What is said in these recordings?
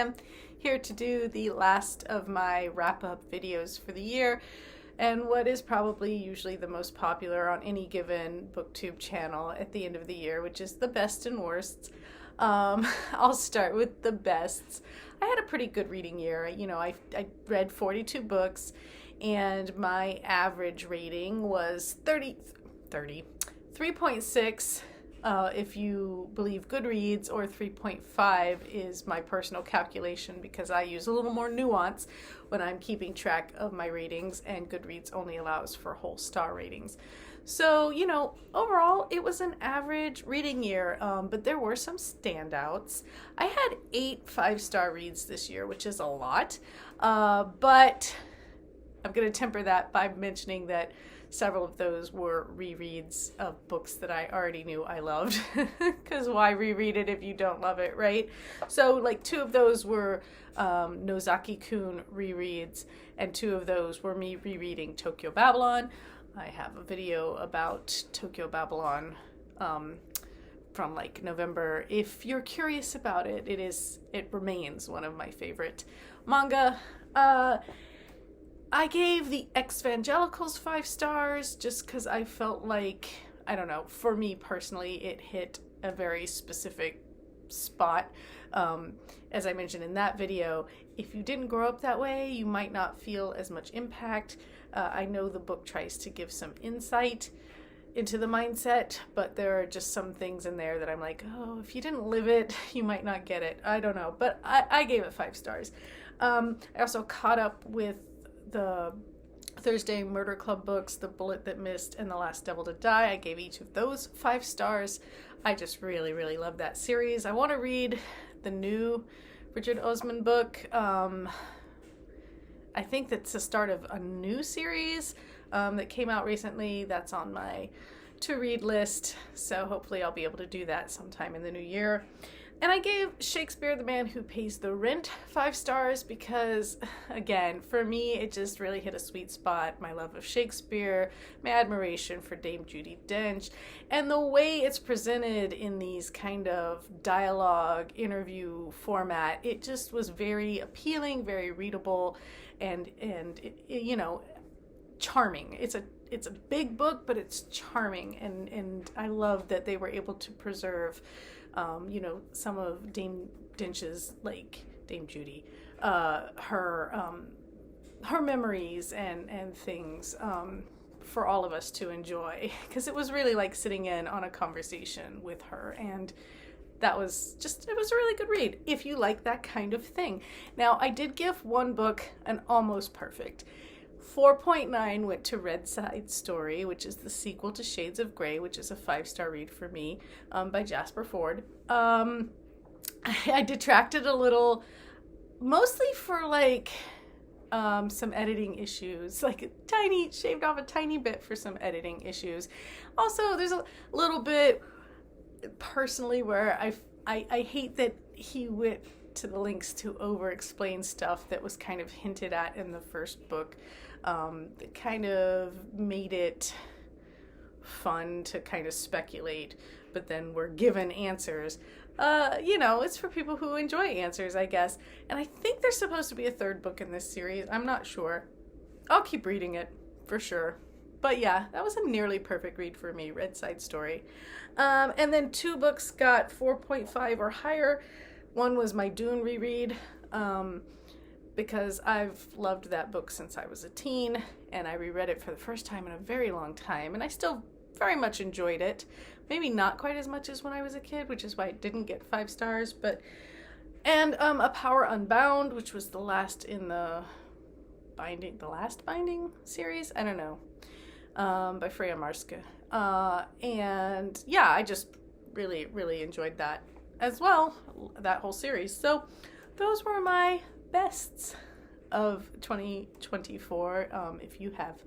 am here to do the last of my wrap-up videos for the year, and what is probably usually the most popular on any given booktube channel at the end of the year, which is the best and worsts. I'll start with the bests. I had a pretty good reading year. I read 42 books, and my average rating was 3.6 if you believe Goodreads, or 3.5 is my personal calculation because I use a little more nuance when I'm keeping track of my ratings, and Goodreads only allows for whole star ratings. So, overall, it was an average reading year, but there were some standouts. I had 8 5-star reads this year, which is a lot, but I'm going to temper that by mentioning that several of those were rereads of books that I already knew I loved, because why reread it if you don't love it, right? So, like, 2 of those were Nozaki-kun rereads, and 2 of those were me rereading Tokyo Babylon. I have a video about Tokyo Babylon from like November. If you're curious about it, it remains one of my favorite manga. I gave the Evangelicals 5 stars just because I felt like, I don't know, for me personally, it hit a very specific spot. As I mentioned in that video, if you didn't grow up that way, you might not feel as much impact. I know the book tries to give some insight into the mindset, but there are just some things in there that I'm like, oh, if you didn't live it, you might not get it. I don't know, but I gave it 5 stars. I also caught up with the Thursday Murder Club books, The Bullet That Missed and The Last Devil to Die. I gave each of those 5 stars. I just really, really love that series. I want to read the new Richard Osman book. I think that's the start of a new series that came out recently. That's on my to-read list, so hopefully I'll be able to do that sometime in the new year. And I gave Shakespeare, the Man Who Pays the Rent 5 stars because, again, for me, it just really hit a sweet spot. My love of Shakespeare, my admiration for Dame Judi Dench, and the way it's presented in these kind of dialogue interview format, it just was very appealing, very readable, and charming. It's a big book, but it's charming, and I love that they were able to preserve some of Dame Dench's, like Dame Judy, her memories and things for all of us to enjoy, because it was really like sitting in on a conversation with her, and it was a really good read if you like that kind of thing. Now, I did give one book an almost perfect. 4.9 went to Red Side Story, which is the sequel to Shades of Grey, which is a 5-star read for me, by Jasper Fforde. I detracted a little, mostly for some editing issues, shaved off a tiny bit for some editing issues. Also, there's a little bit personally where I hate that he went to the links to over-explain stuff that was kind of hinted at in the first book. That kind of made it fun to kind of speculate, but then we're given answers. It's for people who enjoy answers, I guess. And I think there's supposed to be a 3rd book in this series. I'm not sure. I'll keep reading it, for sure. But yeah, that was a nearly perfect read for me, Red Side Story. And then 2 books got 4.5 or higher. One was my Dune reread, because I've loved that book since I was a teen, and I reread it for the first time in a very long time, and I still very much enjoyed it. Maybe not quite as much as when I was a kid, which is why it didn't get 5 stars, and A Power Unbound, which was the last in the last Binding series? I don't know. By Freya Marske. And yeah, I just really, really enjoyed that as well, that whole series. So those were my bests of 2024. If you have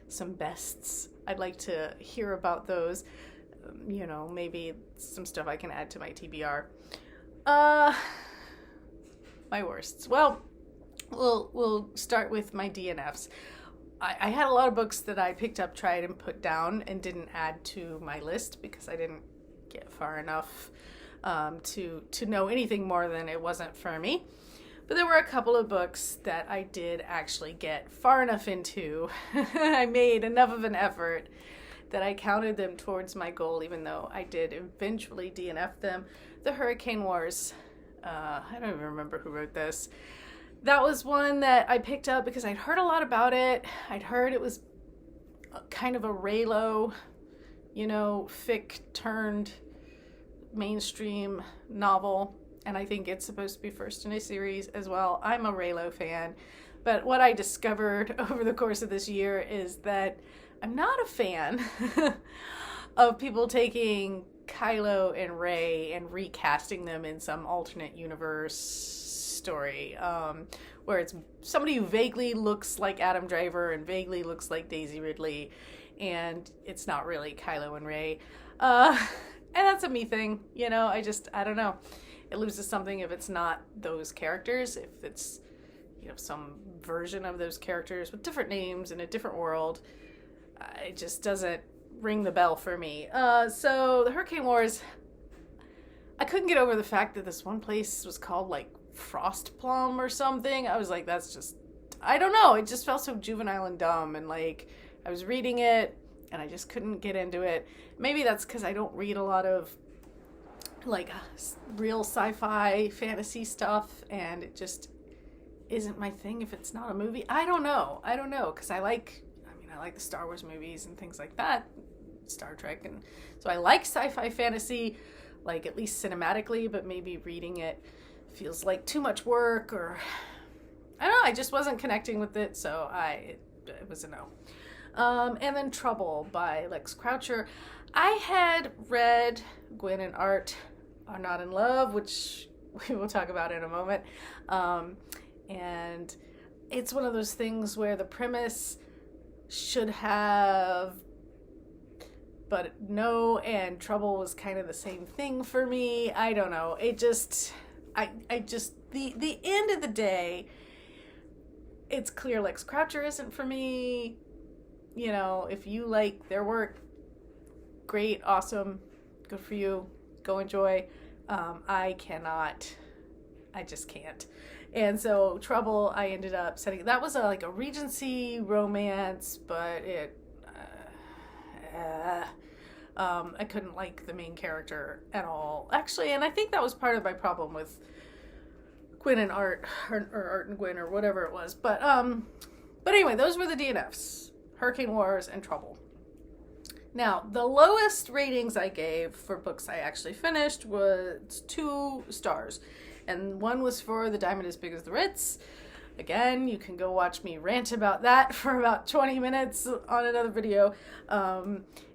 some bests, I'd like to hear about those. Maybe some stuff I can add to my TBR. My worsts. Well, we'll start with my DNFs. I had a lot of books that I picked up, tried, and put down and didn't add to my list because I didn't get far enough to know anything more than it wasn't for me. But there were a couple of books that I did actually get far enough into. I made enough of an effort that I counted them towards my goal, even though I did eventually DNF them. The Hurricane Wars. I don't even remember who wrote this. That was one that I picked up because I'd heard a lot about it. I'd heard it was kind of a Reylo, fic turned mainstream novel. And I think it's supposed to be first in a series as well. I'm a Reylo fan. But what I discovered over the course of this year is that I'm not a fan of people taking Kylo and Rey and recasting them in some alternate universe story, where it's somebody who vaguely looks like Adam Driver and vaguely looks like Daisy Ridley, and it's not really Kylo and Rey. And that's a me thing, I don't know. It loses something if it's not those characters, if it's, some version of those characters with different names in a different world. It just doesn't ring the bell for me. So the Hurricane Wars, I couldn't get over the fact that this one place was called like Frost Plum or something. I was like, that's just, I don't know. It just felt so juvenile and dumb. And like, I was reading it and I just couldn't get into it. Maybe that's because I don't read a lot of like real sci-fi fantasy stuff, and it just isn't my thing if it's not a movie. I don't know. Because I like the Star Wars movies and things like that, Star Trek, and so I like sci-fi fantasy, like at least cinematically, but maybe reading it feels like too much work, or I don't know, I just wasn't connecting with it, so it was a no. And then Trouble by Lex Croucher. I had read Gwen and Art Are Not in Love, which we will talk about in a moment, and it's one of those things where the premise should have, but no, and Trouble was kind of the same thing for me. I don't know. It just, the end of the day, it's clear Lex Croucher isn't for me. If you like their work, great, awesome, good for you, go enjoy. I just can't. And so Trouble, I ended up setting, that was a Regency romance, but I couldn't like the main character at all, actually, and I think that was part of my problem with Gwen and Art, or Art and Gwen, or whatever it was, but anyway, those were the DNFs, Hurricane Wars and Trouble. Now, the lowest ratings I gave for books I actually finished was 2 stars. And one was for The Diamond as Big as the Ritz. Again, you can go watch me rant about that for about 20 minutes on another video. What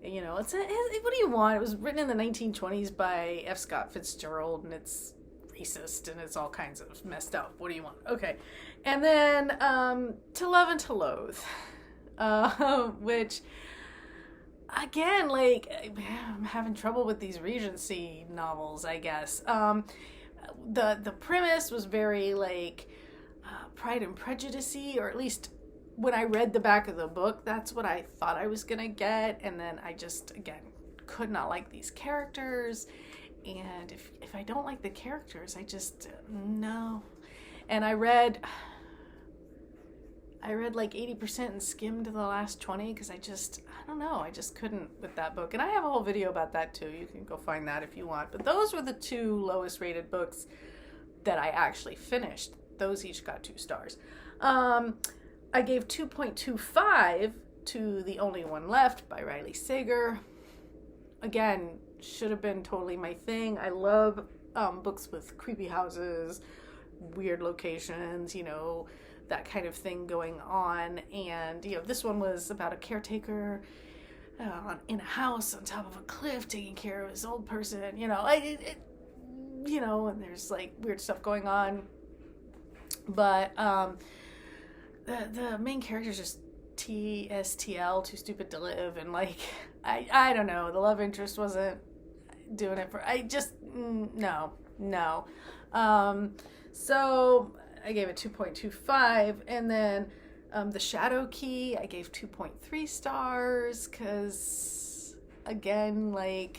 do you want? It was written in the 1920s by F. Scott Fitzgerald, and it's racist, and it's all kinds of messed up. What do you want? Okay. And then To Love and to Loathe, which, again, I'm having trouble with these Regency novels, I guess. The premise was very Pride and Prejudice-y, or at least when I read the back of the book, that's what I thought I was gonna get. And then I just, again, could not like these characters. And if I don't like the characters, I just, no. And I read like 80% and skimmed the last 20 because I don't know, I just couldn't with that book. And I have a whole video about that too. You can go find that if you want. But those were the 2 lowest rated books that I actually finished. Those each got 2 stars. I gave 2.25 to The Only One Left by Riley Sager. Again, should have been totally my thing. I love books with creepy houses, weird locations, that kind of thing going on. And this one was about a caretaker in a house on top of a cliff taking care of his old person, and there's weird stuff going on, but the main character's just TSTL, too stupid to live, and I don't know, the love interest wasn't doing it for, I just no. So I gave it 2.25, and then The Shadow Key, I gave 2.3 stars, because, again, I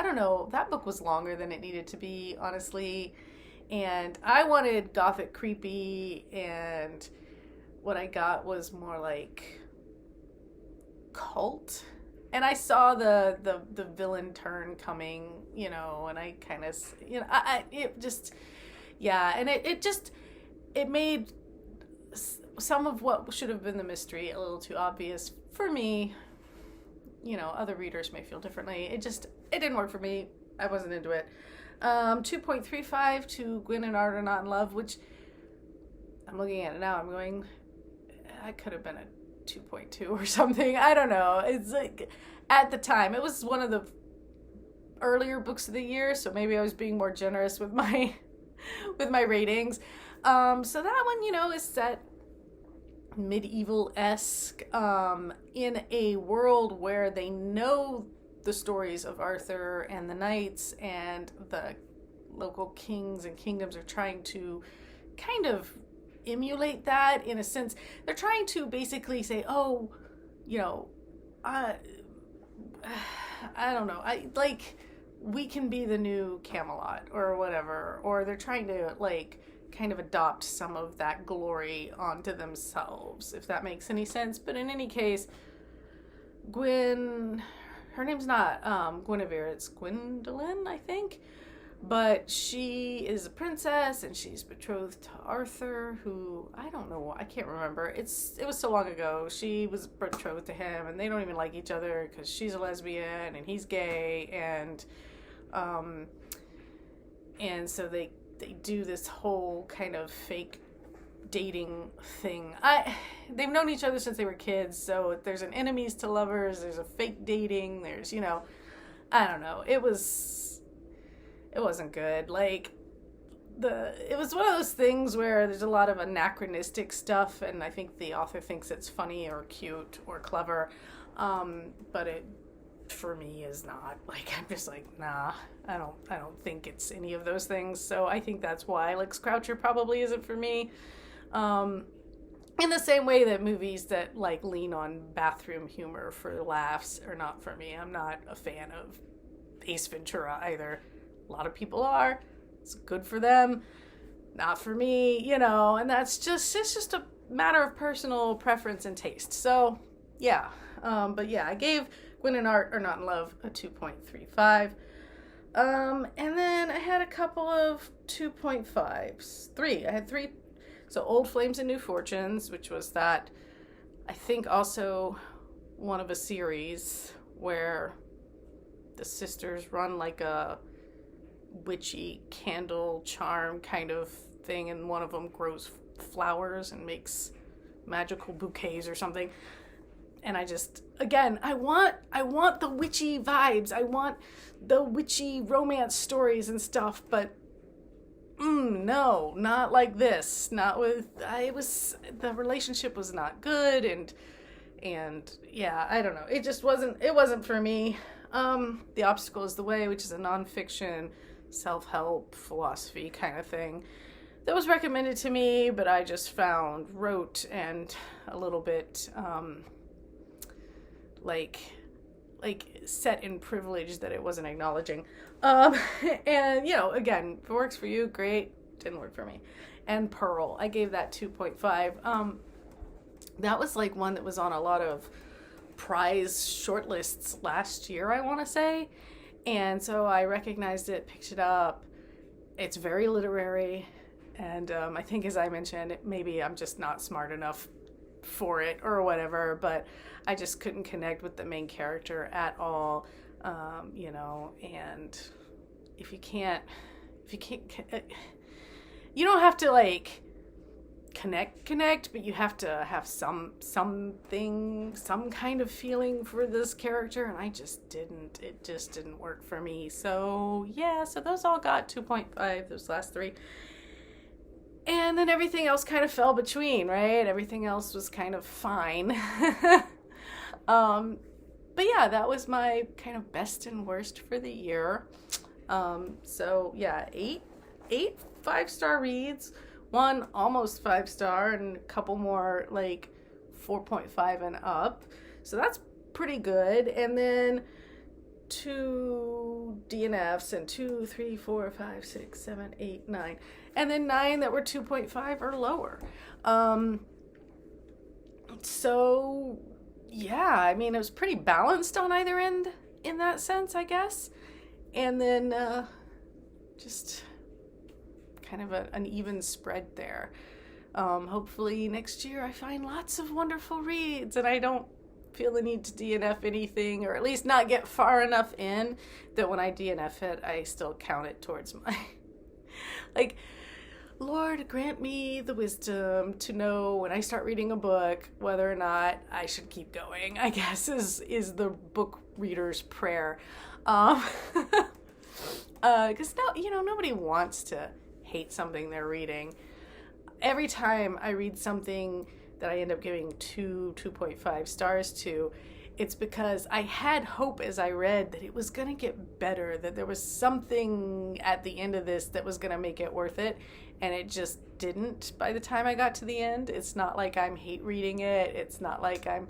don't know, that book was longer than it needed to be, honestly, And I wanted gothic creepy, and what I got was more like cult. And I saw the villain turn coming, you know, and I kind of, you know, it just, yeah, and it made some of what should have been the mystery a little too obvious for me. You know, other readers may feel differently. It didn't work for me. I wasn't into it. 2.35 to Gwyn and Art Are Not in Love, which I'm looking at it now. I'm going, I could have been a 2.2 or something. I don't know. It's like, at the time, it was one of the earlier books of the year, so maybe I was being more generous with my ratings. So that one, you know, is set medieval-esque in a world where they know the stories of Arthur and the knights, and the local kings and kingdoms are trying to kind of emulate that in a sense. They're trying to basically say, oh, you know, I don't know, we can be the new Camelot or whatever, or they're trying to like kind of adopt some of that glory onto themselves, if that makes any sense. But in any case, Gwyn, her name's not Guinevere, it's Gwendolyn, I think. But she is a princess, and she's betrothed to Arthur, who, I don't know, I can't remember. It was so long ago. She was betrothed to him, and they don't even like each other because she's a lesbian and he's gay, and so they do this whole kind of fake dating thing. They've known each other since they were kids, so there's an enemies to lovers, there's a fake dating, there's, you know, I don't know. It wasn't good. Like, it was one of those things where there's a lot of anachronistic stuff, and I think the author thinks it's funny or cute or clever, but it, for me, is not. Like, I'm just like, nah, I don't think it's any of those things. So I think that's why Lex Croucher probably isn't for me. In the same way that movies that like lean on bathroom humor for laughs are not for me. I'm not a fan of Ace Ventura either. A lot of people are. It's good for them. Not for me, you know, and it's just a matter of personal preference and taste. So, yeah. But yeah, I gave Gwyn and Art Are Not in Love a 2.35. And then I had a couple of 2.5s. I had three. So Old Flames and New Fortunes, which was that, I think also one of a series where the sisters run like a witchy candle charm kind of thing, and one of them grows flowers and makes magical bouquets or something. And I just, again, I want the witchy vibes. I want the witchy romance stories and stuff, but no, not like this. Not with, the relationship was not good, and yeah, I don't know. It just wasn't for me. The Obstacle is the Way, which is a nonfiction self-help philosophy kind of thing that was recommended to me, but I just found rote and a little bit, like set in privilege that it wasn't acknowledging. And, you know, again, if it works for you, great. Didn't work for me. And Pearl, I gave that 2.5. That was like one that was on a lot of prize shortlists last year, I want to say. And so I recognized it, picked it up. It's very literary. And I think, as I mentioned, maybe I'm just not smart enough for it or whatever, but I just couldn't connect with the main character at all, you know. And if you can't, you don't have to like connect, but you have to have some kind of feeling for this character, and it just didn't work for me. So yeah, so those all got 2.5, those last three. And then everything else kind of fell between, right? Everything else was kind of fine. But yeah, that was my kind of best and worst for the year. So yeah, eight 5-star reads, one almost 5-star, and a couple more like 4.5 and up. So that's pretty good. And then 2 DNFs and 2, 3, 4, 5, 6, 7, 8, 9, and then 9 that were 2.5 or lower. So yeah, I mean, it was pretty balanced on either end in that sense, I guess. And then just kind of an even spread there. Hopefully next year I find lots of wonderful reads and I don't feel the need to DNF anything, or at least not get far enough in that when I DNF it, I still count it towards my, like, Lord, grant me the wisdom to know when I start reading a book whether or not I should keep going, I guess is the book reader's prayer. Because nobody wants to hate something they're reading. Every time I read something that I end up giving 2.5 stars to, it's because I had hope as I read that it was going to get better, that there was something at the end of this that was going to make it worth it, and it just didn't by the time I got to the end. It's not like I'm hate reading it. It's not like I'm,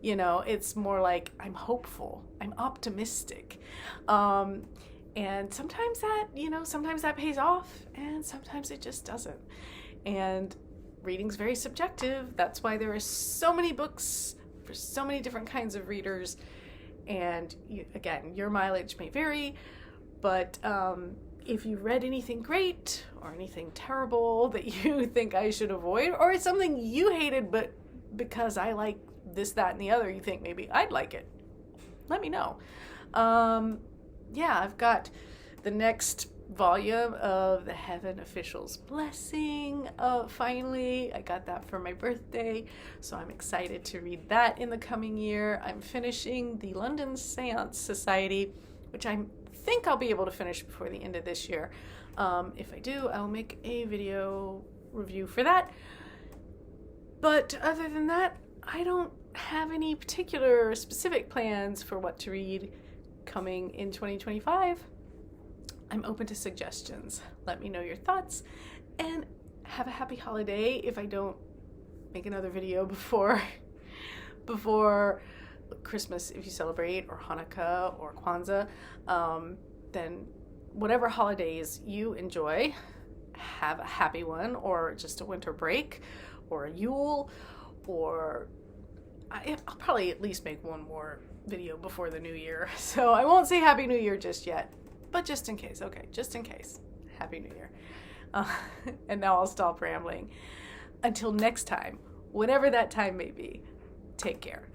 it's more like I'm hopeful. I'm optimistic. And sometimes that pays off, and sometimes it just doesn't. And reading's very subjective. That's why there are so many books for so many different kinds of readers. And again, your mileage may vary, but if you read anything great or anything terrible that you think I should avoid, or it's something you hated, but because I like this, that, and the other, you think maybe I'd like it, let me know. I've got the next volume of the Heaven Official's Blessing. Finally, I got that for my birthday, so I'm excited to read that in the coming year. I'm finishing the London Seance Society, which I think I'll be able to finish before the end of this year. If I do, I'll make a video review for that. But other than that, I don't have any particular specific plans for what to read coming in 2025. I'm open to suggestions. Let me know your thoughts, and have a happy holiday if I don't make another video before Christmas, if you celebrate, or Hanukkah or Kwanzaa. Then whatever holidays you enjoy, have a happy one, or just a winter break, or a Yule, or I'll probably at least make one more video before the new year. So I won't say Happy New Year just yet, but just in case. Okay, just in case. Happy New Year. And now I'll stop rambling. Until next time, whenever that time may be, take care.